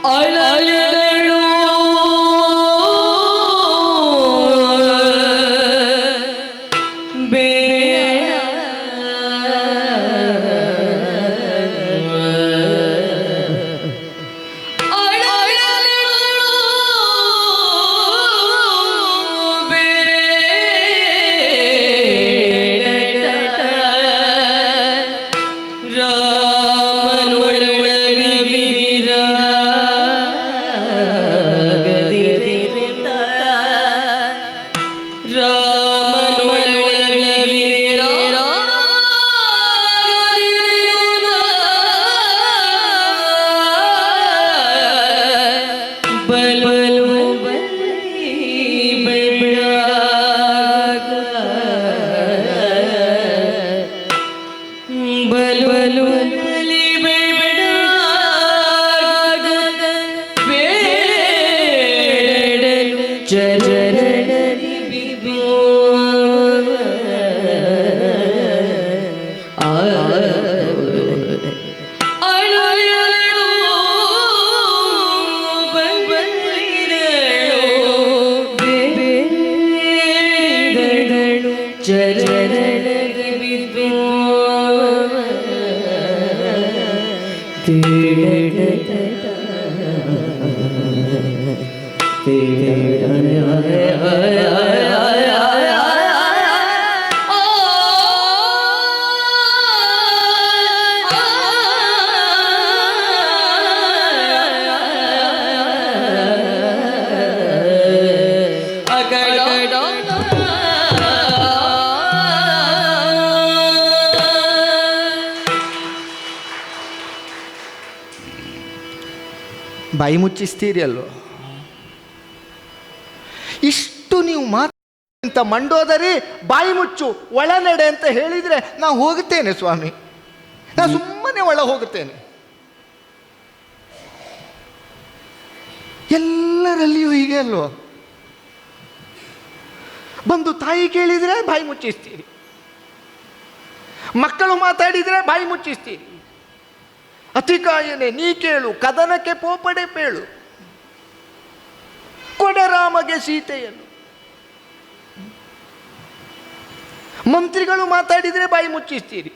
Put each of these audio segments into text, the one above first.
ಅಳಲಳು ಬಾಯಿ ಮುಚ್ಚಿಸ್ತೀರಿ ಅಲ್ವ? ಇಷ್ಟು ನೀವು ಮಾತು ಮಂಡೋದರಿ ಬಾಯಿ ಮುಚ್ಚು ಒಳನಡೆ ಅಂತ ಹೇಳಿದರೆ ನಾ ಹೋಗುತ್ತೇನೆ ಸ್ವಾಮಿ, ನಾ ಸುಮ್ಮನೆ ಒಳ ಹೋಗುತ್ತೇನೆ. ಎಲ್ಲರಲ್ಲಿಯೂ ಹೀಗೆ ಅಲ್ವ? ಬಂದು ತಾಯಿ ಕೇಳಿದರೆ ಬಾಯಿ ಮುಚ್ಚಿಸ್ತೀರಿ, ಮಕ್ಕಳು ಮಾತಾಡಿದರೆ ಬಾಯಿ ಮುಚ್ಚಿಸ್ತೀರಿ. ಅತಿಕಾಯನೆ ನೀ ಕೇಳು, ಕದನಕ್ಕೆ ಪೋಪಡೆ ಪೇಳು, ಕೊಡರಾಮಗೆ ಸೀತೆಯನ್ನು. ಮಂತ್ರಿಗಳು ಮಾತಾಡಿದರೆ ಬಾಯಿ ಮುಚ್ಚಿಸ್ತೀರಿ,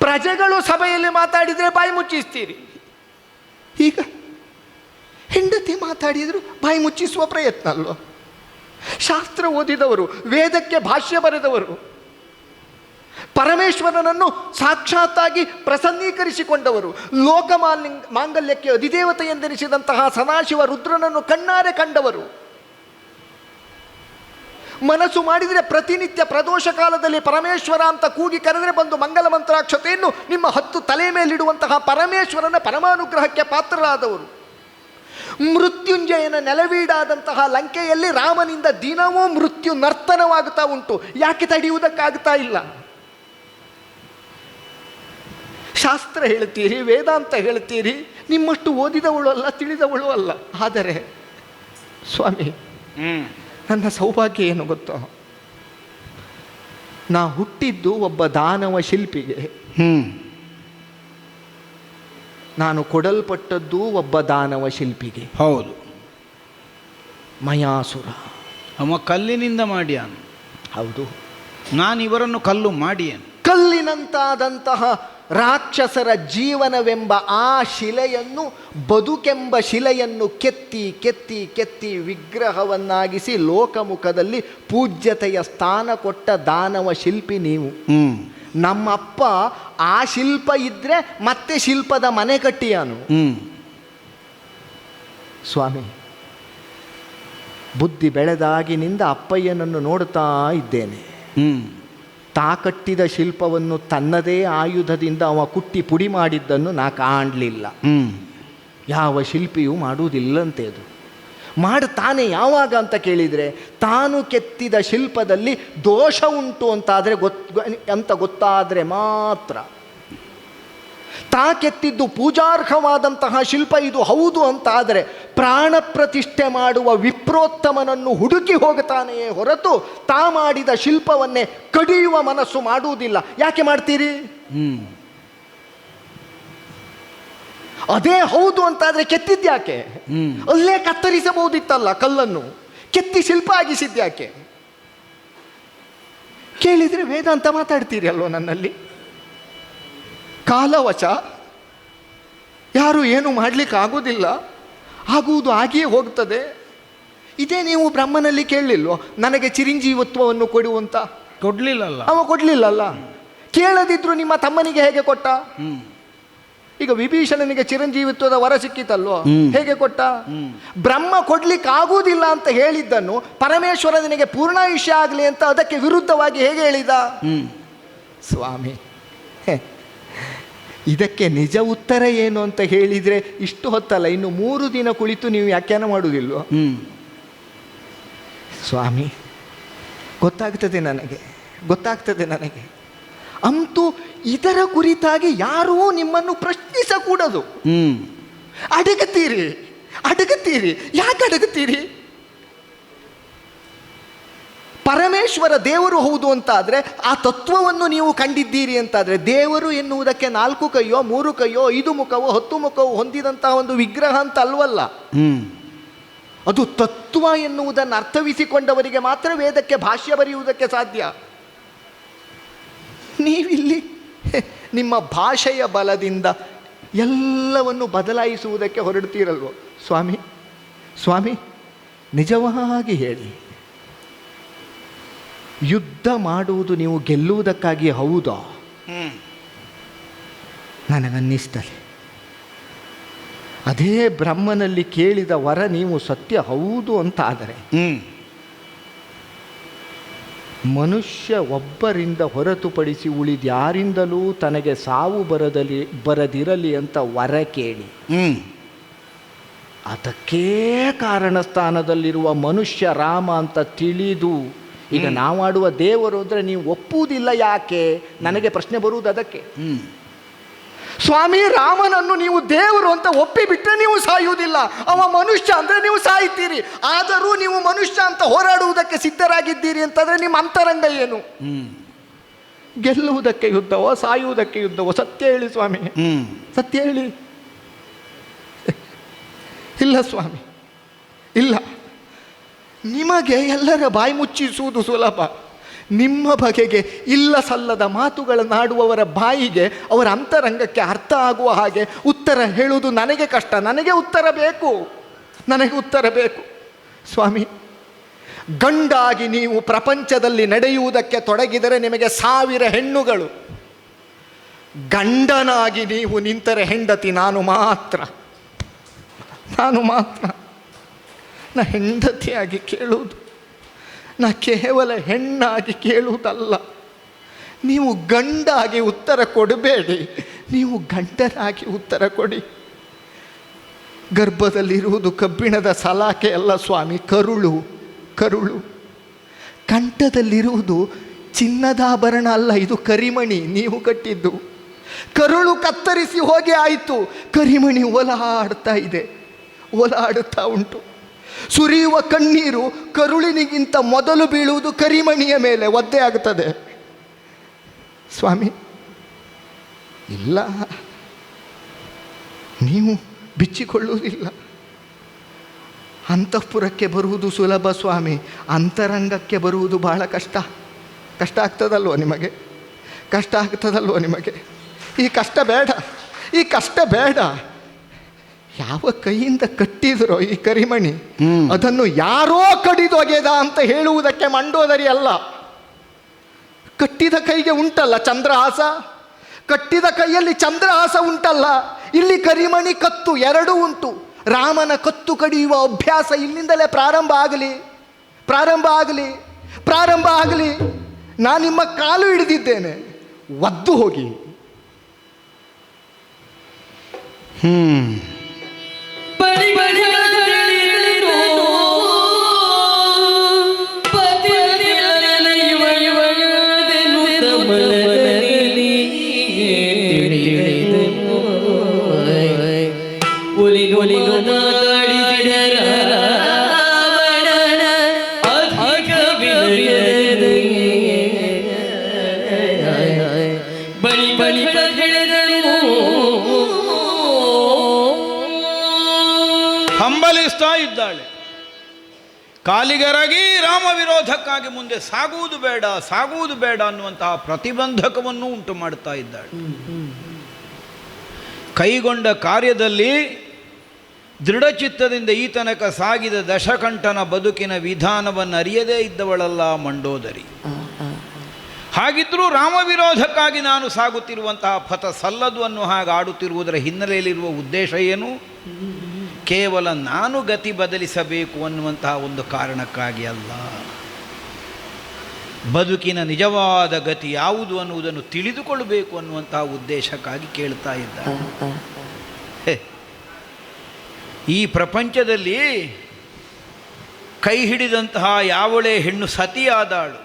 ಪ್ರಜೆಗಳು ಸಭೆಯಲ್ಲಿ ಮಾತಾಡಿದರೆ ಬಾಯಿ ಮುಚ್ಚಿಸ್ತೀರಿ. ಈಗ ಹೆಂಡತಿ ಮಾತಾಡಿದ್ರು ಬಾಯಿ ಮುಚ್ಚಿಸುವ ಪ್ರಯತ್ನ ಅಲ್ವ? ಶಾಸ್ತ್ರ ಓದಿದವರು, ವೇದಕ್ಕೆ ಭಾಷ್ಯ ಬರೆದವರು, ಪರಮೇಶ್ವರನನ್ನು ಸಾಕ್ಷಾತ್ತಾಗಿ ಪ್ರಸನ್ನೀಕರಿಸಿಕೊಂಡವರು, ಮಾಂಗಲ್ಯಕ್ಕೆ ಅಧಿದೇವತೆ ಎಂದೆನಿಸಿದಂತಹ ಸದಾಶಿವ ರುದ್ರನನ್ನು ಕಣ್ಣಾರೆ ಕಂಡವರು, ಮನಸ್ಸು ಮಾಡಿದರೆ ಪ್ರತಿನಿತ್ಯ ಪ್ರದೋಷ ಕಾಲದಲ್ಲಿ ಪರಮೇಶ್ವರ ಅಂತ ಕೂಗಿ ಕರೆದರೆ ಬಂದು ಮಂಗಲ ಮಂತ್ರಾಕ್ಷತೆಯನ್ನು ನಿಮ್ಮ 10 ತಲೆ ಮೇಲಿಡುವಂತಹ ಪರಮೇಶ್ವರನ ಪರಮಾನುಗ್ರಹಕ್ಕೆ ಪಾತ್ರರಾದವರು, ಮೃತ್ಯುಂಜಯನ ನೆಲವೀಡಾದಂತಹ ಲಂಕೆಯಲ್ಲಿ ರಾಮನಿಂದ ದಿನವೂ ಮೃತ್ಯು ನರ್ತನವಾಗುತ್ತಾ ಉಂಟು. ಯಾಕೆ ತಡೆಯುವುದಕ್ಕಾಗ್ತಾ ಇಲ್ಲ? ಶಾಸ್ತ್ರ ಹೇಳ್ತೀರಿ, ವೇದಾಂತ ಹೇಳ್ತೀರಿ, ನಿಮ್ಮಷ್ಟು ಓದಿದವಳು ಅಲ್ಲ, ತಿಳಿದವಳು ಅಲ್ಲ. ಆದರೆ ಸ್ವಾಮಿ, ನನ್ನ ಸೌಭಾಗ್ಯ ಏನು ಗೊತ್ತೋ? ನಾ ಹುಟ್ಟಿದ್ದು ಒಬ್ಬ ದಾನವ ಶಿಲ್ಪಿಗೆ, ನಾನು ಕೊಡಲ್ಪಟ್ಟದ್ದು ಒಬ್ಬ ದಾನವ ಶಿಲ್ಪಿಗೆ. ಹೌದು, ಮಯಾಸುರ ಅವ ಕಲ್ಲಿನಿಂದ ಮಾಡ್ಯಾನು. ಹೌದು, ನಾನು ಇವರನ್ನು ಕಲ್ಲು ಮಾಡಿಯೇನು. ಕಲ್ಲಿನಂತಾದಂತಹ ರಾಕ್ಷಸರ ಜೀವನವೆಂಬ ಆ ಶಿಲೆಯನ್ನು, ಬದುಕೆಂಬ ಶಿಲೆಯನ್ನು ಕೆತ್ತಿ ಕೆತ್ತಿ ಕೆತ್ತಿ ವಿಗ್ರಹವನ್ನಾಗಿಸಿ ಲೋಕಮುಖದಲ್ಲಿ ಪೂಜ್ಯತೆಯ ಸ್ಥಾನ ಕೊಟ್ಟ ದಾನವ ಶಿಲ್ಪಿ ನೀವು. ನಮ್ಮಪ್ಪ ಆ ಶಿಲ್ಪ ಇದ್ರೆ ಮತ್ತೆ ಶಿಲ್ಪದ ಮನೆ ಕಟ್ಟಿಯಾನು. ಸ್ವಾಮಿ, ಬುದ್ಧಿ ಬೆಳೆದಾಗಿನಿಂದ ಅಪ್ಪಯ್ಯನನ್ನು ನೋಡುತ್ತಾ ಇದ್ದೇನೆ. ತಾ ಕಟ್ಟಿದ ಶಿಲ್ಪವನ್ನು ತನ್ನದೇ ಆಯುಧದಿಂದ ಅವ ಕುಟ್ಟಿ ಪುಡಿ ಮಾಡಿದ್ದನ್ನು ನಾ ಕಾಣಲಿಲ್ಲ. ಯಾವ ಶಿಲ್ಪಿಯೂ ಮಾಡುವುದಿಲ್ಲಂತೆ. ಅದು ಮಾಡುತ್ತಾನೆ ಯಾವಾಗ ಅಂತ ಕೇಳಿದರೆ, ತಾನು ಕೆತ್ತಿದ ಶಿಲ್ಪದಲ್ಲಿ ದೋಷ ಉಂಟು ಅಂತಾದರೆ ಗೊತ್ತಾದರೆ ಮಾತ್ರ. ತಾ ಕೆತ್ತಿದ್ದು ಪೂಜಾರ್ಹವಾದಂತಹ ಶಿಲ್ಪ ಇದು ಹೌದು ಅಂತಾದರೆ ಪ್ರಾಣ ಪ್ರತಿಷ್ಠೆ ಮಾಡುವ ವಿಪ್ರೋತ್ತಮನನ್ನು ಹುಡುಕಿ ಹೋಗುತ್ತಾನೆಯೇ ಹೊರತು ತಾ ಮಾಡಿದ ಶಿಲ್ಪವನ್ನೇ ಕಡಿಯುವ ಮನಸ್ಸು ಮಾಡುವುದಿಲ್ಲ. ಯಾಕೆ ಮಾಡ್ತೀರಿ? ಅದೇ ಹೌದು ಅಂತಾದರೆ ಕೆತ್ತಿದ್ಯಾಕೆ? ಅಲ್ಲೇ ಕತ್ತರಿಸಬಹುದಿತ್ತಲ್ಲ ಕಲ್ಲನ್ನು, ಕೆತ್ತಿ ಶಿಲ್ಪ ಆಗಿಸಿದ್ಯಾಕೆ? ಕೇಳಿದರೆ ವೇದಾಂತ ಮಾತಾಡ್ತೀರಿ ಅಲ್ವ ನನ್ನಲ್ಲಿ. ಕಾಲವಶ, ಯಾರು ಏನು ಮಾಡಲಿಕ್ಕೆ ಆಗೋದಿಲ್ಲ, ಆಗುವುದು ಆಗಿಯೇ ಹೋಗ್ತದೆ. ಇದೇ ನೀವು ಬ್ರಹ್ಮನಲ್ಲಿ ಕೇಳಲಿಲ್ವೋ ನನಗೆ ಚಿರಂಜೀವತ್ವವನ್ನು ಕೊಡುವಂತ? ಕೊಡ್ಲಿಲ್ಲಲ್ಲ. ಅವ ಕೊಡ್ಲಿಲ್ಲಲ್ಲ. ಕೇಳದಿದ್ರು ನಿಮ್ಮ ತಮ್ಮನಿಗೆ ಹೇಗೆ ಕೊಟ್ಟ? ಈಗ ವಿಭೀಷಣನಿಗೆ ಚಿರಂಜೀವಿತ್ವದ ವರ ಸಿಕ್ಕಿತಲ್ವೋ, ಹೇಗೆ ಕೊಟ್ಟ? ಬ್ರಹ್ಮ ಕೊಡ್ಲಿಕ್ಕೆ ಆಗುವುದಿಲ್ಲ ಅಂತ ಹೇಳಿದ್ದನ್ನು ಪರಮೇಶ್ವರ ನಿನಗೆ ಪೂರ್ಣಾಯುಷ್ಯ ಆಗಲಿ ಅಂತ ಅದಕ್ಕೆ ವಿರುದ್ಧವಾಗಿ ಹೇಗೆ ಹೇಳಿದ? ಸ್ವಾಮಿ, ಇದಕ್ಕೆ ನಿಜ ಉತ್ತರ ಏನು ಅಂತ ಹೇಳಿದರೆ ಇಷ್ಟು ಹೊತ್ತಲ್ಲ, ಇನ್ನು 3 ದಿನ ಕುಳಿತು ನೀವು ವ್ಯಾಖ್ಯಾನ ಮಾಡುವುದಿಲ್ವೋ? ಸ್ವಾಮಿ, ಗೊತ್ತಾಗ್ತದೆ ನನಗೆ. ಅಂತೂ ಇದರ ಕುರಿತಾಗಿ ಯಾರೂ ನಿಮ್ಮನ್ನು ಪ್ರಶ್ನಿಸಕೂಡದು. ಅಡಗುತ್ತೀರಿ. ಯಾಕೆ ಅಡಗುತ್ತೀರಿ? ಪರಮೇಶ್ವರ ದೇವರು ಹೌದು ಅಂತಾದರೆ, ಆ ತತ್ವವನ್ನು ನೀವು ಕಂಡಿದ್ದೀರಿ ಅಂತಾದರೆ, ದೇವರು ಎನ್ನುವುದಕ್ಕೆ 4 ಕೈಯೋ 3 ಕೈಯೋ 5 ಮುಖವೋ 10 ಮುಖವೋ ಹೊಂದಿದಂತಹ ಒಂದು ವಿಗ್ರಹ ಅಂತ ಅಲ್ವಲ್ಲ. ಅದು ತತ್ವ ಎನ್ನುವುದನ್ನು ಅರ್ಥವಿಸಿಕೊಂಡವರಿಗೆ ಮಾತ್ರ ವೇದಕ್ಕೆ ಭಾಷ್ಯ ಬರೆಯುವುದಕ್ಕೆ ಸಾಧ್ಯ. ನೀವಿಲ್ಲಿ ನಿಮ್ಮ ಭಾಷೆಯ ಬಲದಿಂದ ಎಲ್ಲವನ್ನು ಬದಲಾಯಿಸುವುದಕ್ಕೆ ಹೊರಡ್ತೀರಲ್ವೋ? ಸ್ವಾಮಿ, ನಿಜವಾಗಿ ಹೇಳಿ, ಯುದ್ಧ ಮಾಡುವುದು ನೀವು ಗೆಲ್ಲುವುದಕ್ಕಾಗಿ ಹೌದಾ? ನನಗನ್ನಿಸ್ತದೆ. ಅದೇ ಬ್ರಹ್ಮನಲ್ಲಿ ಕೇಳಿದ ವರ ನೀವು ಸತ್ಯ ಹೌದು ಅಂತ ಆದರೆ, ಮನುಷ್ಯ ಒಬ್ಬರಿಂದ ಹೊರತುಪಡಿಸಿ ಉಳಿದ್ಯಾರಿಂದಲೂ ತನಗೆ ಸಾವು ಬರದಿರಲಿ ಅಂತ ವರ ಕೇಳಿ, ಅದಕ್ಕೇ ಕಾರಣ ಸ್ಥಾನದಲ್ಲಿರುವ ಮನುಷ್ಯ ರಾಮ ಅಂತ ತಿಳಿದು ಈಗ ನಾವಾಡುವ ದೇವರು ಅಂದರೆ ನೀವು ಒಪ್ಪುವುದಿಲ್ಲ. ಯಾಕೆ? ನನಗೆ ಪ್ರಶ್ನೆ ಬರುವುದು ಅದಕ್ಕೆ. ಸ್ವಾಮಿ, ರಾಮನನ್ನು ನೀವು ದೇವರು ಅಂತ ಒಪ್ಪಿಬಿಟ್ರೆ ನೀವು ಸಾಯುವುದಿಲ್ಲ, ಅವ ಮನುಷ್ಯ ಅಂದರೆ ನೀವು ಸಾಯ್ತೀರಿ. ಆದರೂ ನೀವು ಮನುಷ್ಯ ಅಂತ ಹೋರಾಡುವುದಕ್ಕೆ ಸಿದ್ಧರಾಗಿದ್ದೀರಿ ಅಂತಂದರೆ ನಿಮ್ಮ ಅಂತರಂಗ ಏನು? ಗೆಲ್ಲುವುದಕ್ಕೆ ಯುದ್ಧವೋ ಸಾಯುವುದಕ್ಕೆ ಯುದ್ಧವೋ? ಸತ್ಯ ಹೇಳಿ ಸ್ವಾಮಿ, ಸತ್ಯ ಹೇಳಿ. ಇಲ್ಲ ಸ್ವಾಮಿ, ಇಲ್ಲ. ನಿಮಗೆ ಎಲ್ಲರ ಬಾಯಿ ಮುಚ್ಚಿಸುವುದು ಸುಲಭ. ನಿಮ್ಮ ಬಗೆಗೆ ಇಲ್ಲ ಸಲ್ಲದ ಮಾತುಗಳನ್ನಾಡುವವರ ಬಾಯಿಗೆ, ಅವರ ಅಂತರಂಗಕ್ಕೆ ಅರ್ಥ ಆಗುವ ಹಾಗೆ ಉತ್ತರ ಹೇಳುವುದು ನನಗೆ ಕಷ್ಟ. ನನಗೆ ಉತ್ತರ ಬೇಕು ಸ್ವಾಮಿ. ಗಂಡಾಗಿ ನೀವು ಪ್ರಪಂಚದಲ್ಲಿ ನಡೆಯುವುದಕ್ಕೆ ತೊಡಗಿದರೆ ನಿಮಗೆ 1000 ಹೆಣ್ಣುಗಳು. ಗಂಡನಾಗಿ ನೀವು ನಿಂತರೆ ಹೆಂಡತಿ ನಾನು ಮಾತ್ರ. ನಾ ಹೆಂಡತಿಯಾಗಿ ಕೇಳುವುದು, ನಾ ಕೇವಲ ಹೆಣ್ಣಾಗಿ ಕೇಳುವುದಲ್ಲ. ನೀವು ಗಂಡಾಗಿ ಉತ್ತರ ಕೊಡಬೇಡಿ, ನೀವು ಗಂಡನಾಗಿ ಉತ್ತರ ಕೊಡಿ. ಗರ್ಭದಲ್ಲಿರುವುದು ಕಬ್ಬಿಣದ ಸಲಾಕೆ ಅಲ್ಲ ಸ್ವಾಮಿ, ಕರುಳು. ಕಂಠದಲ್ಲಿರುವುದು ಚಿನ್ನದಾಭರಣ ಅಲ್ಲ, ಇದು ಕರಿಮಣಿ ನೀವು ಕಟ್ಟಿದ್ದು. ಕರುಳು ಕತ್ತರಿಸಿ ಹೋಗಿ ಆಯಿತು, ಕರಿಮಣಿ ಓಲಾಡುತ್ತಾ ಉಂಟು. ಸುರಿಯುವ ಕಣ್ಣೀರು ಕರುಳಿನಿಗಿಂತ ಮೊದಲು ಬೀಳುವುದು ಕರಿಮಣಿಯ ಮೇಲೆ, ಒದ್ದೆ ಆಗುತ್ತದೆ. ಸ್ವಾಮಿ, ಇಲ್ಲ, ನೀವು ಬಿಚ್ಚಿಕೊಳ್ಳುವುದಿಲ್ಲ. ಅಂತಃಪುರಕ್ಕೆ ಬರುವುದು ಸುಲಭ ಸ್ವಾಮಿ, ಅಂತರಂಗಕ್ಕೆ ಬರುವುದು ಬಹಳ ಕಷ್ಟ ಆಗ್ತದಲ್ವೋ ನಿಮಗೆ? ಈ ಕಷ್ಟ ಬೇಡ. ಯಾವ ಕೈಯಿಂದ ಕಟ್ಟಿದ್ರೋ ಈ ಕರಿಮಣಿ, ಅದನ್ನು ಯಾರೋ ಕಡಿದೊಗೆದ ಅಂತ ಹೇಳುವುದಕ್ಕೆ ಮಂಡೋದರಿ ಅಲ್ಲ. ಕಟ್ಟಿದ ಕೈಗೆ ಉಂಟಲ್ಲ ಚಂದ್ರಹಾಸ, ಕಟ್ಟಿದ ಕೈಯಲ್ಲಿ ಚಂದ್ರಹಾಸ ಉಂಟಲ್ಲ, ಇಲ್ಲಿ ಕರಿಮಣಿ ಕತ್ತು ಎರಡೂ ಉಂಟು. ರಾಮನ ಕತ್ತು ಕಡಿಯುವ ಅಭ್ಯಾಸ ಇಲ್ಲಿಂದಲೇ ಪ್ರಾರಂಭ ಆಗಲಿ. ನಾನು ನಿಮ್ಮ ಕಾಲು ಹಿಡಿದಿದ್ದೇನೆ, ಒದ್ದು ಹೋಗಿ. ಹಂಬಲಿಸ್ತಾ ಇದ್ದಾಳೆ. ಕಾಲಿಗೆರಗಿ ರಾಮ ವಿರೋಧಕ್ಕಾಗಿ ಮುಂದೆ ಸಾಗುವುದು ಬೇಡ ಅನ್ನುವಂತಹ ಪ್ರತಿಬಂಧಕವನ್ನು ಉಂಟು ಮಾಡ್ತಾ ಇದ್ದಾಳೆ. ಕೈಗೊಂಡ ಕಾರ್ಯದಲ್ಲಿ ದೃಢಚಿತ್ತದಿಂದ ಈ ತನಕ ಸಾಗಿದ ದಶಕಂಠನ ಬದುಕಿನ ವಿಧಾನವನ್ನು ಅರಿಯದೇ ಇದ್ದವಳಲ್ಲ ಮಂಡೋದರಿ. ಹಾಗಿದ್ರೂ ರಾಮ ವಿರೋಧಕ್ಕಾಗಿ ನಾನು ಸಾಗುತ್ತಿರುವಂತಹ ಪಥ ಸಲ್ಲದು ಅನ್ನೋ ಹಾಗೆ ಆಡುತ್ತಿರುವುದರ ಹಿನ್ನೆಲೆಯಲ್ಲಿರುವ ಉದ್ದೇಶ ಏನು? ಕೇವಲ ನಾನು ಗತಿ ಬದಲಿಸಬೇಕು ಅನ್ನುವಂತಹ ಒಂದು ಕಾರಣಕ್ಕಾಗಿ ಅಲ್ಲ, ಬದುಕಿನ ನಿಜವಾದ ಗತಿ ಯಾವುದು ಅನ್ನುವುದನ್ನು ತಿಳಿದುಕೊಳ್ಳಬೇಕು ಅನ್ನುವಂತಹ ಉದ್ದೇಶಕ್ಕಾಗಿ ಕೇಳ್ತಾ ಇದ್ದ. ಈ ಪ್ರಪಂಚದಲ್ಲಿ ಕೈ ಹಿಡಿದಂತಹ ಯಾವಳೇ ಹೆಣ್ಣು ಸತಿಯಾದಾಳು.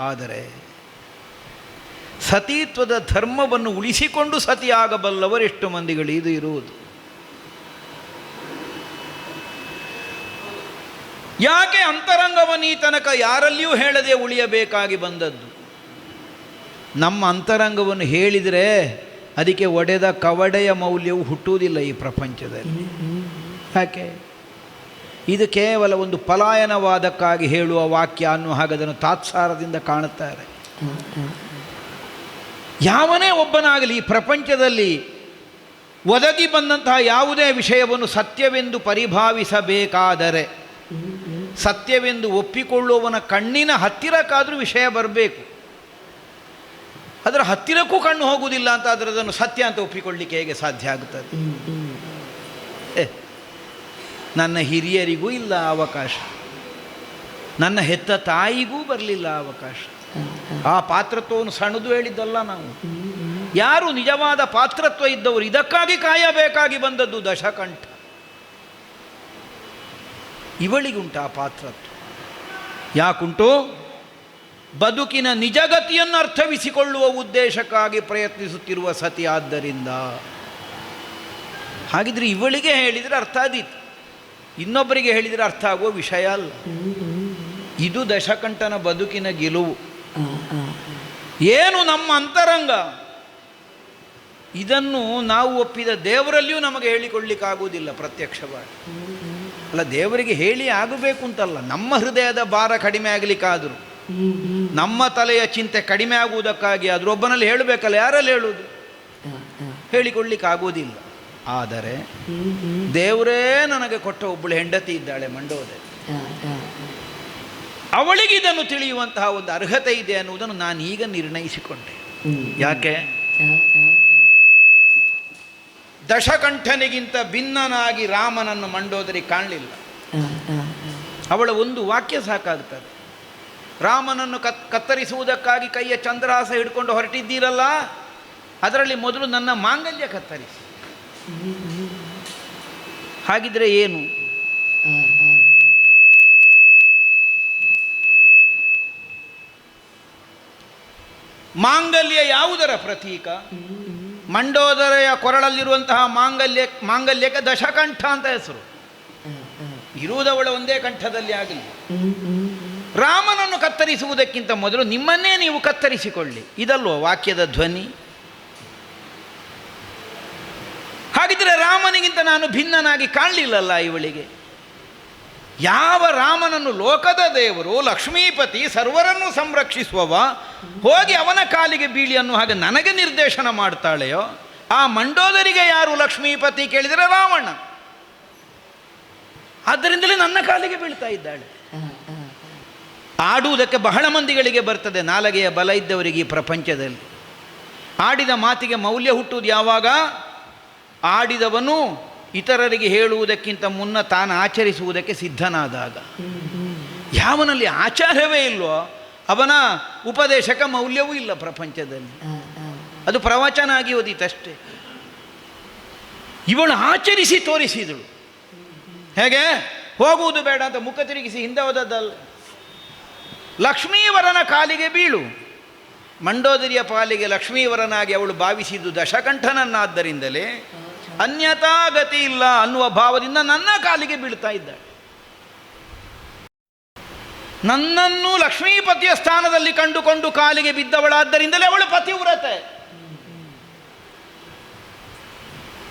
ಆದರೆ ಸತೀತ್ವದ ಧರ್ಮವನ್ನು ಉಳಿಸಿಕೊಂಡು ಸತಿಯಾಗಬಲ್ಲವರೆಷ್ಟು ಮಂದಿಗಳು ಇದು ಇರುವುದು? ಯಾಕೆ ಅಂತರಂಗವನ್ನು ಈ ತನಕ ಯಾರಲ್ಲಿಯೂ ಹೇಳದೆ ಉಳಿಯಬೇಕಾಗಿ ಬಂದದ್ದು? ನಮ್ಮ ಅಂತರಂಗವನ್ನು ಹೇಳಿದರೆ ಅದಕ್ಕೆ ಒಡೆದ ಕವಡೆಯ ಮೌಲ್ಯವು ಹುಟ್ಟುವುದಿಲ್ಲ ಈ ಪ್ರಪಂಚದಲ್ಲಿ. ಯಾಕೆ? ಇದು ಕೇವಲ ಒಂದು ಪಲಾಯನವಾದಕ್ಕಾಗಿ ಹೇಳುವ ವಾಕ್ಯ ಅನ್ನೋ ಹಾಗೆ ಅದನ್ನು ತಾತ್ಸಾರದಿಂದ ಕಾಣುತ್ತಾರೆ. ಯಾವನೇ ಒಬ್ಬನಾಗಲಿ ಈ ಪ್ರಪಂಚದಲ್ಲಿ ಒದಗಿ ಬಂದಂತಹ ಯಾವುದೇ ವಿಷಯವನ್ನು ಸತ್ಯವೆಂದು ಪರಿಭಾವಿಸಬೇಕಾದರೆ, ಸತ್ಯವೆಂದು ಒಪ್ಪಿಕೊಳ್ಳುವವನ ಕಣ್ಣಿನ ಹತ್ತಿರಕ್ಕಾದರೂ ವಿಷಯ ಬರಬೇಕು. ಅದರ ಹತ್ತಿರಕ್ಕೂ ಕಣ್ಣು ಹೋಗುವುದಿಲ್ಲ ಅಂತ ಅದರದನ್ನು ಸತ್ಯ ಅಂತ ಒಪ್ಪಿಕೊಳ್ಳಿಕ್ಕೆ ಹೇಗೆ ಸಾಧ್ಯ ಆಗುತ್ತದೆ? ನನ್ನ ಹಿರಿಯರಿಗೂ ಇಲ್ಲ ಅವಕಾಶ, ನನ್ನ ಹೆತ್ತ ತಾಯಿಗೂ ಬರಲಿಲ್ಲ ಅವಕಾಶ. ಆ ಪಾತ್ರತ್ವವನ್ನು ಸಣ್ಣದು ಹೇಳಿದ್ದಲ್ಲ ನಾವು. ಯಾರು ನಿಜವಾದ ಪಾತ್ರತ್ವ ಇದ್ದವರು ಇದಕ್ಕಾಗಿ ಕಾಯಬೇಕಾಗಿ ಬಂದದ್ದು ದಶಕಂಠ. ಇವಳಿಗುಂಟ ಆ ಪಾತ್ರತ್ವ. ಯಾಕುಂಟು? ಬದುಕಿನ ನಿಜಗತಿಯನ್ನು ಅರ್ಥವಿಸಿಕೊಳ್ಳುವ ಉದ್ದೇಶಕ್ಕಾಗಿ ಪ್ರಯತ್ನಿಸುತ್ತಿರುವ ಸತಿ. ಆದ್ದರಿಂದ ಹಾಗಿದ್ರೆ ಇವಳಿಗೆ ಹೇಳಿದರೆ ಅರ್ಥ ಆದೀತು, ಇನ್ನೊಬ್ಬರಿಗೆ ಹೇಳಿದರೆ ಅರ್ಥ ಆಗುವ ವಿಷಯ ಅಲ್ಲ. ಇದು ದಶಕಂಠನ ಬದುಕಿನ ಗೆಲುವು. ಏನು ನಮ್ಮ ಅಂತರಂಗ, ಇದನ್ನು ನಾವು ಒಪ್ಪಿದ ದೇವರಲ್ಲಿಯೂ ನಮಗೆ ಹೇಳಿಕೊಳ್ಳಿಕ್ಕಾಗುವುದಿಲ್ಲ ಪ್ರತ್ಯಕ್ಷವಾಗಿ. ಅಲ್ಲ, ದೇವರಿಗೆ ಹೇಳಿ ಆಗಬೇಕು ಅಂತಲ್ಲ, ನಮ್ಮ ಹೃದಯದ ಭಾರ ಕಡಿಮೆ ಆಗಲಿಕ್ಕಾದರೂ, ನಮ್ಮ ತಲೆಯ ಚಿಂತೆ ಕಡಿಮೆ ಆಗುವುದಕ್ಕಾಗಿ ಆದರೂ ಒಬ್ಬನಲ್ಲಿ ಹೇಳಬೇಕಲ್ಲ. ಯಾರಲ್ಲಿ ಹೇಳುವುದು? ಹೇಳಿಕೊಳ್ಳಿಕ್ಕಾಗುವುದಿಲ್ಲ. ಆದರೆ ದೇವರೇ ನನಗೆ ಕೊಟ್ಟ ಒಬ್ಬಳು ಹೆಂಡತಿ ಇದ್ದಾಳೆ ಮಂಡೋದರಿ, ಅವಳಿಗೆ ಇದನ್ನು ತಿಳಿಯುವಂತಹ ಒಂದು ಅರ್ಹತೆ ಇದೆ ಅನ್ನುವುದನ್ನು ನಾನು ಈಗ ನಿರ್ಣಯಿಸಿಕೊಂಡೆ. ಯಾಕೆ? ದಶಕಂಠನಿಗಿಂತ ಭಿನ್ನನಾಗಿ ರಾಮನನ್ನು ಮಂಡೋದರಿ ಕಾಣಲಿಲ್ಲ. ಅವಳ ಒಂದು ವಾಕ್ಯ ಸಾಕಾಗ್ತದೆ. ರಾಮನನ್ನು ಕತ್ತರಿಸುವುದಕ್ಕಾಗಿ ಕೈಯ ಚಂದ್ರಹಾಸ ಹಿಡ್ಕೊಂಡು ಹೊರಟಿದ್ದೀರಲ್ಲ, ಅದರಲ್ಲಿ ಮೊದಲು ನನ್ನ ಮಾಂಗಲ್ಯ ಕತ್ತರಿಸಿ. ಹಾಗಿದ್ರೆ ಏನು? ಮಾಂಗಲ್ಯ ಯಾವುದರ ಪ್ರತೀಕ? ಮಂಡೋದರೆಯ ಕೊರಳಲ್ಲಿರುವಂತಹ ಮಾಂಗಲ್ಯಕ್ಕೆ ದಶಕಂಠ ಅಂತ ಹೆಸರು. ಇರುವುದವಳ ಒಂದೇ ಕಂಠದಲ್ಲಿ ಆಗಲಿ. ರಾಮನನ್ನು ಕತ್ತರಿಸುವುದಕ್ಕಿಂತ ಮೊದಲು ನಿಮ್ಮನ್ನೇ ನೀವು ಕತ್ತರಿಸಿಕೊಳ್ಳಿ, ಇದಲ್ವೋ ವಾಕ್ಯದ ಧ್ವನಿ? ಹಾಗಿದ್ರೆ ರಾಮನಿಗಿಂತ ನಾನು ಭಿನ್ನನಾಗಿ ಕಾಣಲಿಲ್ಲಲ್ಲ ಇವಳಿಗೆ. ಯಾವ ರಾಮನನ್ನು ಲೋಕದ ದೇವರು, ಲಕ್ಷ್ಮೀಪತಿ, ಸರ್ವರನ್ನು ಸಂರಕ್ಷಿಸುವವ ಹೋಗಿ ಅವನ ಕಾಲಿಗೆ ಬೀಳಿ ಅನ್ನೋ ಹಾಗೆ ನನಗೆ ನಿರ್ದೇಶನ ಮಾಡ್ತಾಳೆಯೋ, ಆ ಮಂಡೋದರಿಗೆ ಯಾರು ಲಕ್ಷ್ಮೀಪತಿ ಕೇಳಿದರೆ ರಾವಣ. ಆದ್ದರಿಂದಲೇ ನನ್ನ ಕಾಲಿಗೆ ಬೀಳ್ತಾ ಇದ್ದಾಳೆ. ಆಡುವುದಕ್ಕೆ ಬಹಳ ಮಂದಿಗಳಿಗೆ ಬರ್ತದೆ, ನಾಲಗೆಯ ಬಲ ಇದ್ದವರಿಗೆ ಈ ಪ್ರಪಂಚದಲ್ಲಿ. ಆಡಿದ ಮಾತಿಗೆ ಮೌಲ್ಯ ಹುಟ್ಟುವುದು ಯಾವಾಗ? ಆಡಿದವನು ಇತರರಿಗೆ ಹೇಳುವುದಕ್ಕಿಂತ ಮುನ್ನ ತಾನು ಆಚರಿಸುವುದಕ್ಕೆ ಸಿದ್ಧನಾದಾಗ. ಯಾವನಲ್ಲಿ ಆಚಾರವೇ ಇಲ್ವೋ ಅವನ ಉಪದೇಶಕ ಮೌಲ್ಯವೂ ಇಲ್ಲ ಪ್ರಪಂಚದಲ್ಲಿ. ಅದು ಪ್ರವಚನ ಆಗಿ ಓದಿತಷ್ಟೇ. ಇವಳು ಆಚರಿಸಿ ತೋರಿಸಿದಳು. ಹೇಗೆ? ಹೋಗುವುದು ಬೇಡ ಅಂತ ಮುಖ ತಿರುಗಿಸಿ ಹಿಂದೆ ಹೋದದ್ದಲ್ಲ. ಲಕ್ಷ್ಮೀವರನ ಕಾಲಿಗೆ ಬೀಳು. ಮಂಡೋದರಿಯ ಪಾಲಿಗೆ ಲಕ್ಷ್ಮೀವರನಾಗಿ ಅವಳು ಭಾವಿಸಿದ್ದು ದಶಕಂಠನನ್ನಾದ್ದರಿಂದಲೇ ಅನ್ಯತಾ ಗತಿ ಇಲ್ಲ ಅನ್ನುವ ಭಾವದಿಂದ ನನ್ನ ಕಾಲಿಗೆ ಬೀಳ್ತಾ ಇದ್ದಾಳೆ. ನನ್ನನ್ನು ಲಕ್ಷ್ಮೀಪತಿಯ ಸ್ಥಾನದಲ್ಲಿ ಕಂಡುಕೊಂಡು ಕಾಲಿಗೆ ಬಿದ್ದವಳಾದ್ದರಿಂದಲೇ ಅವಳು ಪತಿವ್ರತೆ.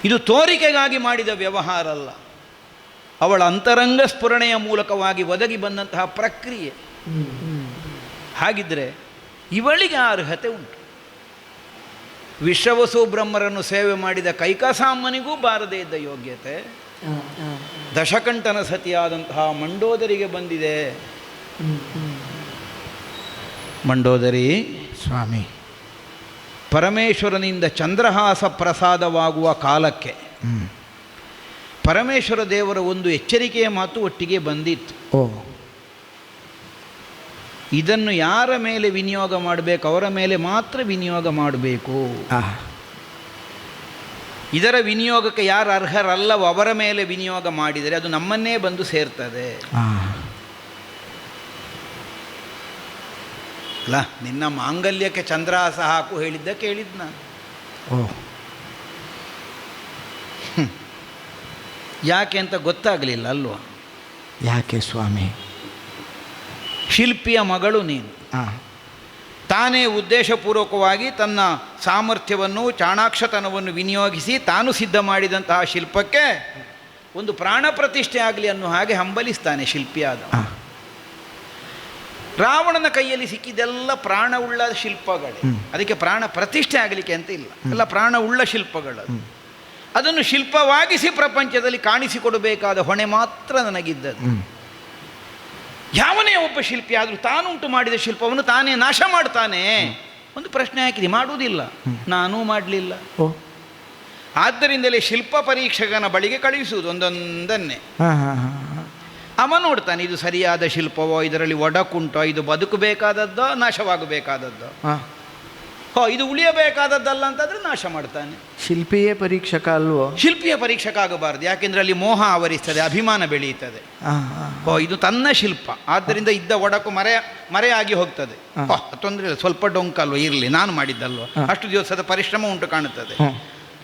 ಇದು ತೋರಿಕೆಗಾಗಿ ಮಾಡಿದ ವ್ಯವಹಾರ ಅಲ್ಲ. ಅವಳ ಅಂತರಂಗ ಸ್ಫುರಣೆಯ ಮೂಲಕವಾಗಿ ಒದಗಿ ಬಂದಂತಹ ಪ್ರಕ್ರಿಯೆ. ಹಾಗಿದ್ದರೆ ಇವಳಿಗೆ ಅರ್ಹತೆ ಉಂಟು. ವಿಶ್ವವಸು ಬ್ರಹ್ಮರನ್ನು ಸೇವೆ ಮಾಡಿದ ಕೈಕಸಾಮನಿಗೂ ಬಾರದೇ ಇದ್ದ ಯೋಗ್ಯತೆ ದಶಕಂಠನ ಸತಿಯಾದಂತಹ ಮಂಡೋದರಿಗೆ ಬಂದಿದೆ. ಮಂಡೋದರಿ ಸ್ವಾಮಿ, ಪರಮೇಶ್ವರನಿಂದ ಚಂದ್ರಹಾಸ ಪ್ರಸಾದವಾಗುವ ಕಾಲಕ್ಕೆ ಪರಮೇಶ್ವರ ದೇವರ ಒಂದು ಎಚ್ಚರಿಕೆಯ ಮಾತು ಒಟ್ಟಿಗೆ ಬಂದಿತ್ತು. ಓ, ಇದನ್ನು ಯಾರ ಮೇಲೆ ವಿನಿಯೋಗ ಮಾಡಬೇಕು ಅವರ ಮೇಲೆ ಮಾತ್ರ ವಿನಿಯೋಗ ಮಾಡಬೇಕು. ಇದರ ವಿನಿಯೋಗಕ್ಕೆ ಯಾರು ಅರ್ಹರಲ್ಲವೋ ಅವರ ಮೇಲೆ ವಿನಿಯೋಗ ಮಾಡಿದರೆ ಅದು ನಮ್ಮನ್ನೇ ಬಂದು ಸೇರ್ತದೆ. ಅಲ್ಲ, ನಿನ್ನ ಮಾಂಗಲ್ಯಕ್ಕೆ ಚಂದ್ರಹಾಸ ಹಾಕು ಹೇಳಿದ್ದ ಕೇಳಿದ್ ನಾನು. ಯಾಕೆ ಅಂತ ಗೊತ್ತಾಗಲಿಲ್ಲ ಅಲ್ವಾ? ಯಾಕೆ ಸ್ವಾಮಿ? ಶಿಲ್ಪಿಯ ಮಗಳು ನೀನು. ತಾನೇ ಉದ್ದೇಶಪೂರ್ವಕವಾಗಿ ತನ್ನ ಸಾಮರ್ಥ್ಯವನ್ನು ಚಾಣಾಕ್ಷತನವನ್ನು ವಿನಿಯೋಗಿಸಿ ತಾನು ಸಿದ್ಧ ಮಾಡಿದಂತಹ ಶಿಲ್ಪಕ್ಕೆ ಒಂದು ಪ್ರಾಣ ಪ್ರತಿಷ್ಠೆ ಆಗಲಿ ಅನ್ನೋ ಹಾಗೆ ಹಂಬಲಿಸ್ತಾನೆ ಶಿಲ್ಪಿಯಾದ. ರಾವಣನ ಕೈಯಲ್ಲಿ ಸಿಕ್ಕಿದೆಲ್ಲ ಪ್ರಾಣವುಳ್ಳ ಶಿಲ್ಪಗಳೇ, ಅದಕ್ಕೆ ಪ್ರಾಣ ಪ್ರತಿಷ್ಠೆ ಆಗಲಿಕ್ಕೆ ಅಂತ ಇಲ್ಲ, ಎಲ್ಲ ಪ್ರಾಣವುಳ್ಳ ಶಿಲ್ಪಗಳು. ಅದನ್ನು ಶಿಲ್ಪವಾಗಿಸಿ ಪ್ರಪಂಚದಲ್ಲಿ ಕಾಣಿಸಿಕೊಡಬೇಕಾದ ಹೊಣೆ ಮಾತ್ರ ನನಗಿದ್ದದ್ದು. ಯಾವನೇ ಒಬ್ಬ ಶಿಲ್ಪಿ ಆದರೂ ತಾನುಂಟು ಮಾಡಿದ ಶಿಲ್ಪವನ್ನು ತಾನೇ ನಾಶ ಮಾಡ್ತಾನೆ. ಒಂದು ಪ್ರಶ್ನೆ ಹಾಕಿದೆ, ಮಾಡುವುದಿಲ್ಲ, ನಾನೂ ಮಾಡಲಿಲ್ಲ. ಆದ್ದರಿಂದಲೇ ಶಿಲ್ಪ ಪರೀಕ್ಷಕನ ಬಳಿಗೆ ಕಳುಹಿಸುವುದು ಒಂದೊಂದನ್ನೇ. ಅವ ನೋಡ್ತಾನೆ, ಇದು ಸರಿಯಾದ ಶಿಲ್ಪವೋ, ಇದರಲ್ಲಿ ಒಡಕುಂಟೋ, ಇದು ಬದುಕಬೇಕಾದದ್ದೋ ನಾಶವಾಗಬೇಕಾದದ್ದೋ, ಇದು ಉಳಿಯಬೇಕಾದದ್ದಲ್ಲ ಅಂತಂದರೆ ನಾಶ ಮಾಡ್ತಾನೆ. ಶಿಲ್ಪಿಯೇ ಪರೀಕ್ಷಕ ಅಲ್ವೋ? ಶಿಲ್ಪಿಯ ಪರೀಕ್ಷಕ ಆಗಬಾರ್ದು, ಯಾಕೆಂದರೆ ಅಲ್ಲಿ ಮೋಹ ಆವರಿಸ್ತದೆ, ಅಭಿಮಾನ ಬೆಳೆಯುತ್ತದೆ. ಇದು ತನ್ನ ಶಿಲ್ಪ, ಆದ್ದರಿಂದ ಇದ್ದ ಒಡಕು ಮರೆಯಾಗಿ ಹೋಗ್ತದೆ. ತೊಂದರೆ ಇಲ್ಲ, ಸ್ವಲ್ಪ ಡೊಂಕಲ್ವ ಇರಲಿ, ನಾನು ಮಾಡಿದ್ದಲ್ವ, ಅಷ್ಟು ದಿವಸದ ಪರಿಶ್ರಮ ಉಂಟು ಕಾಣುತ್ತದೆ.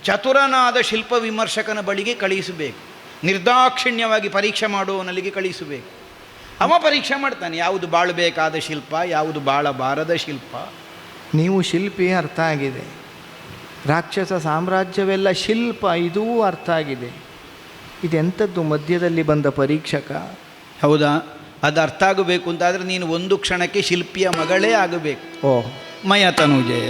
ಚತುರನಾದ ಶಿಲ್ಪ ವಿಮರ್ಶಕನ ಬಳಿಗೆ ಕಳುಹಿಸಬೇಕು, ನಿರ್ದಾಕ್ಷಿಣ್ಯವಾಗಿ ಪರೀಕ್ಷೆ ಮಾಡುವವನಲ್ಲಿಗೆ ಕಳುಹಿಸಬೇಕು. ಅವ ಪರೀಕ್ಷೆ ಮಾಡ್ತಾನೆ, ಯಾವುದು ಬಾಳಬೇಕಾದ ಶಿಲ್ಪ, ಯಾವುದು ಬಾಳಬಾರದ ಶಿಲ್ಪ. ನೀವು ಶಿಲ್ಪಿ ಅರ್ಥ ಆಗಿದೆ, ರಾಕ್ಷಸ ಸಾಮ್ರಾಜ್ಯವೆಲ್ಲ ಶಿಲ್ಪ, ಇದೂ ಅರ್ಥ ಆಗಿದೆ. ಇದೆಂಥದ್ದು ಮಧ್ಯದಲ್ಲಿ ಬಂದ ಪರೀಕ್ಷಕ? ಹೌದಾ? ಅದು ಅರ್ಥ ಆಗಬೇಕು ಅಂತಾದರೆ ನೀನು ಒಂದು ಕ್ಷಣಕ್ಕೆ ಶಿಲ್ಪಿಯ ಮಗಳೇ ಆಗಬೇಕು. ಓ ಮಯ ತನುಜೆ.